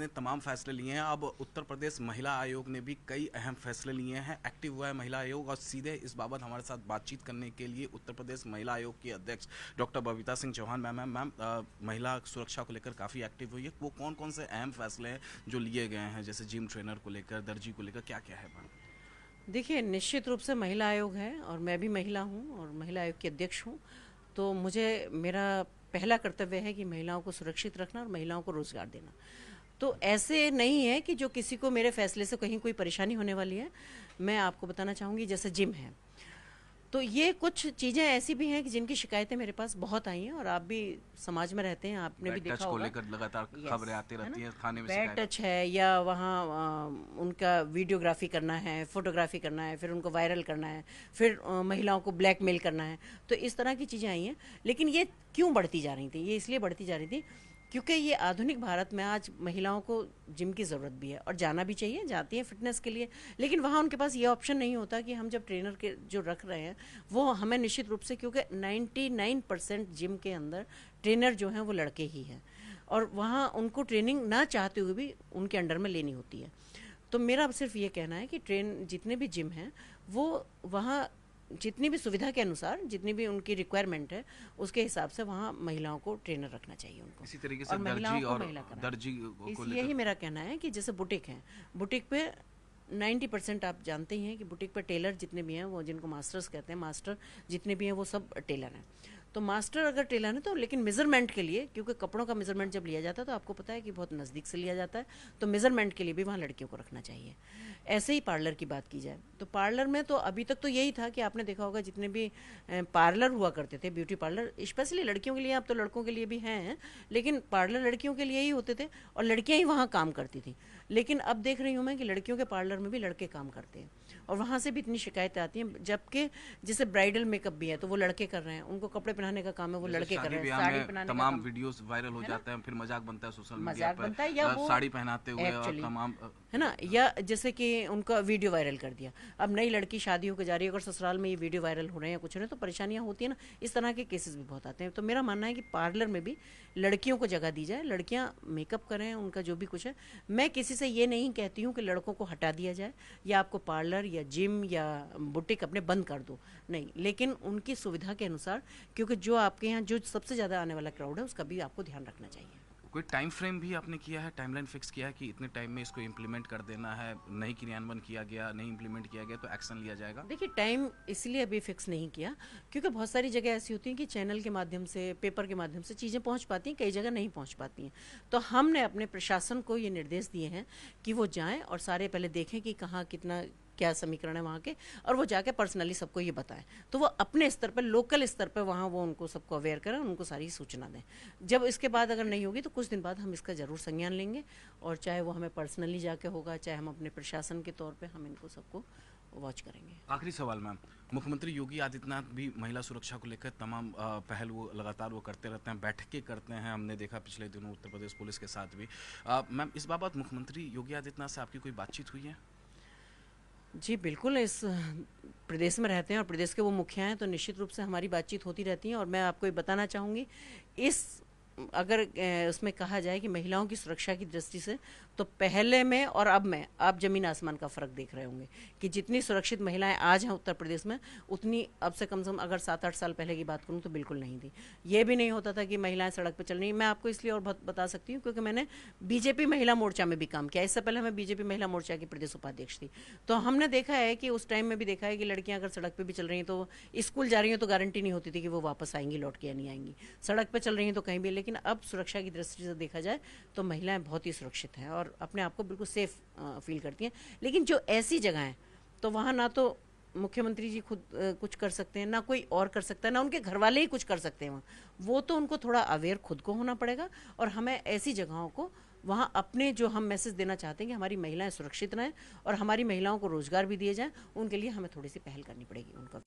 ने तमाम फैसले लिए हैं। अब उत्तर प्रदेश महिला आयोग ने भी कई अहम फैसले लिए हैं। एक्टिव हुआ है महिला आयोग और सीधे इस बाबत हमारे साथ बातचीत करने के लिए उत्तर प्रदेश महिला आयोग की अध्यक्ष डॉक्टर बबीता सिंह चौहान मैम महिला सुरक्षा को लेकर काफ़ी एक्टिव हुई है। वो कौन कौन से अहम फैसले हैं जो लिए गए हैं, जैसे जिम ट्रेनर को लेकर, दर्जी को लेकर, क्या क्या है मैम? देखिए, निश्चित रूप से महिला आयोग है और मैं भी महिला हूँ और महिला आयोग की अध्यक्ष हूँ। तो मुझे मेरा पहला कर्तव्य है कि महिलाओं को सुरक्षित रखना और महिलाओं को रोज़गार देना। तो ऐसे नहीं है कि जो किसी को मेरे फैसले से कहीं कोई परेशानी होने वाली है। मैं आपको बताना चाहूँगी, जैसे जिम है, तो ये कुछ चीज़ें ऐसी भी हैं कि जिनकी शिकायतें मेरे पास बहुत आई हैं और आप भी समाज में रहते हैं, आपने भी बैड टच देखा को होगा। लेकर लगातार यस, खबरें आती है ना? रहती हैं, थाने में बैड शिकायत। टच है या वहाँ उनका वीडियोग्राफी करना है, फोटोग्राफी करना है, फिर उनको वायरल करना है, फिर महिलाओं को ब्लैकमेल करना है। तो इस तरह की चीज़ें आई हैं। लेकिन ये क्यों बढ़ती जा रही थी? ये इसलिए बढ़ती जा रही थी क्योंकि ये आधुनिक भारत में आज महिलाओं को जिम की ज़रूरत भी है और जाना भी चाहिए, जाती हैं फिटनेस के लिए। लेकिन वहाँ उनके पास ये ऑप्शन नहीं होता कि हम जब ट्रेनर के जो रख रहे हैं वो हमें निश्चित रूप से, क्योंकि 99% जिम के अंदर ट्रेनर जो हैं वो लड़के ही हैं और वहाँ उनको ट्रेनिंग ना चाहते हुए भी उनके अंडर में लेनी होती है। तो मेरा अब सिर्फ ये कहना है कि जितने भी जिम हैं वो वहाँ जितनी भी सुविधा के अनुसार, जितनी भी उनकी रिक्वायरमेंट है, उसके हिसाब से वहाँ महिलाओं को ट्रेनर रखना चाहिए उनको, इसी तरीके से और महिलाओं दर्जी को और महिला कराना। दर्जी को इसलिए ही लेकर। मेरा कहना है कि जैसे बुटीक हैं, बुटीक पे 90% आप जानते ही हैं कि बुटीक पर टेलर जितने भी हैं, वो जिनको मास्टर्स कहते हैं, मास्टर जितने भी हैं वो सब टेलर हैं। तो मास्टर अगर टेलर है तो, लेकिन मेज़रमेंट के लिए, क्योंकि कपड़ों का मेज़रमेंट जब लिया जाता है तो आपको पता है कि बहुत नज़दीक से लिया जाता है, तो मेज़रमेंट के लिए भी वहाँ लड़कियों को रखना चाहिए। ऐसे ही पार्लर की बात की जाए तो पार्लर में तो अभी तक तो यही था कि आपने देखा होगा जितने भी पार्लर हुआ करते थे, ब्यूटी पार्लर स्पेशली लड़कियों के लिए, अब तो लड़कों के लिए भी हैं, लेकिन पार्लर लड़कियों के लिए ही होते थे और लड़कियां ही वहाँ काम करती थी। लेकिन अब देख रही हूँ मैं कि लड़कियों के पार्लर में भी लड़के काम करते हैं और वहाँ से भी इतनी शिकायतें आती हैं। जबकि जैसे ब्राइडल मेकअप भी है तो वो लड़के कर रहे हैं, उनको कपड़े पहनाने का काम है वो जैसे लड़के कर शादी रहे हैं, ब्याह साड़ी में पहनाने का तमाम काम, वीडियोस वायरल हो है ना? जाते हैं, फिर मजाक बनता है सोशल मीडिया मजाक पर, बनता है या वो साड़ी पहनाते हुए और एक्चुअली, तमाम है ना? या जैसे कि उनका वीडियो वायरल कर दिया। अब नई लड़की शादी होकर जा रही है, अगर ससुराल में ये वीडियो वायरल हो रहे हैं या कुछ हो रहे हैं तो परेशानियां होती है ना। इस तरह के केसेस भी बहुत आते हैं। तो मेरा मानना है कि पार्लर में भी लड़कियों को जगह दी जाए, लड़कियां मेकअप करें, उनका जो भी कुछ है। मैं किसी से ये नहीं कहती हूँ कि लड़कों को हटा दिया जाए या आपको पार्लर या जिम या बुटीक अपने बंद कर दो, नहीं, लेकिन उनकी सुविधा के अनुसार, क्योंकि जो आपके यहाँ जो सबसे ज़्यादा आने वाला क्राउड है उसका भी आपको ध्यान रखना चाहिए। कोई टाइम फ्रेम भी आपने किया है, टाइमलाइन फिक्स किया है कि इतने टाइम में इसको इम्प्लीमेंट कर देना है? नहीं क्रियान्वयन किया गया, नहीं इम्प्लीमेंट किया गया तो एक्शन लिया जाएगा? देखिए, टाइम इसलिए अभी फिक्स नहीं किया क्योंकि बहुत सारी जगह ऐसी होती हैं कि चैनल के माध्यम से, पेपर के माध्यम से चीज़ें पहुंच पाती हैं, कई जगह नहीं पहुंच पाती हैं। तो हमने अपने प्रशासन को ये निर्देश दिए हैं कि वो जाएं और सारे पहले देखें कि कहाँ कितना क्या समीकरण है वहाँ के, और वो जाके पर्सनली सबको ये बताएं। तो वो अपने स्तर पर, लोकल स्तर पर वहाँ वो उनको सबको अवेयर करें, उनको सारी सूचना दें। जब इसके बाद अगर नहीं होगी तो कुछ दिन बाद हम इसका ज़रूर संज्ञान लेंगे, और चाहे वो हमें पर्सनली जाके होगा, चाहे हम अपने प्रशासन के तौर पर हम इनको सबको वॉच करेंगे। आखिरी सवाल मैम, मुख्यमंत्री योगी आदित्यनाथ भी महिला सुरक्षा को लेकर तमाम पहल वो लगातार वो करते रहते हैं, बैठकें करते हैं, हमने देखा पिछले दिनों उत्तर प्रदेश पुलिस के साथ भी। मैम, इस बाबत मुख्यमंत्री योगी आदित्यनाथ से आपकी कोई बातचीत हुई है? जी बिल्कुल, इस प्रदेश में रहते हैं और प्रदेश के वो मुखिया हैं, तो निश्चित रूप से हमारी बातचीत होती रहती है। और मैं आपको ये बताना चाहूँगी, इस अगर उसमें कहा जाए कि महिलाओं की सुरक्षा की दृष्टि से, तो पहले में और अब में आप ज़मीन आसमान का फ़र्क देख रहे होंगे कि जितनी सुरक्षित महिलाएं आज हैं उत्तर प्रदेश में, उतनी अब से कम अगर 7-8 साल पहले की बात करूं तो बिल्कुल नहीं थी। ये भी नहीं होता था कि महिलाएं सड़क पर चल रही। मैं आपको इसलिए और बता सकती हूँ क्योंकि मैंने बीजेपी महिला मोर्चा में भी काम किया। इससे पहले मैं बीजेपी महिला मोर्चा की प्रदेश उपाध्यक्ष थी। तो हमने देखा है कि उस टाइम में भी देखा है कि लड़कियां अगर सड़क पर भी चल रही हैं तो स्कूल जा रही हैं तो गारंटी नहीं होती थी कि वो वापस आएंगी लौट के या नहीं आएंगी, सड़क पर चल रही हैं तो कहीं भी। लेकिन अब सुरक्षा की दृष्टि से देखा जाए तो महिलाएं बहुत ही सुरक्षित हैं और अपने आप को बिल्कुल सेफ फील करती हैं। लेकिन जो ऐसी जगह हैं तो वहाँ ना तो मुख्यमंत्री जी खुद कुछ कर सकते हैं, ना कोई और कर सकता है, ना उनके घर वाले ही कुछ कर सकते हैं वहाँ। वो तो उनको थोड़ा अवेयर खुद को होना पड़ेगा, और हमें ऐसी जगहों को वहाँ अपने जो हम मैसेज देना चाहते हैं कि हमारी महिलाएं सुरक्षित रहें और हमारी महिलाओं को रोजगार भी दिए जाए, उनके लिए हमें थोड़ी सी पहल करनी पड़ेगी उनका।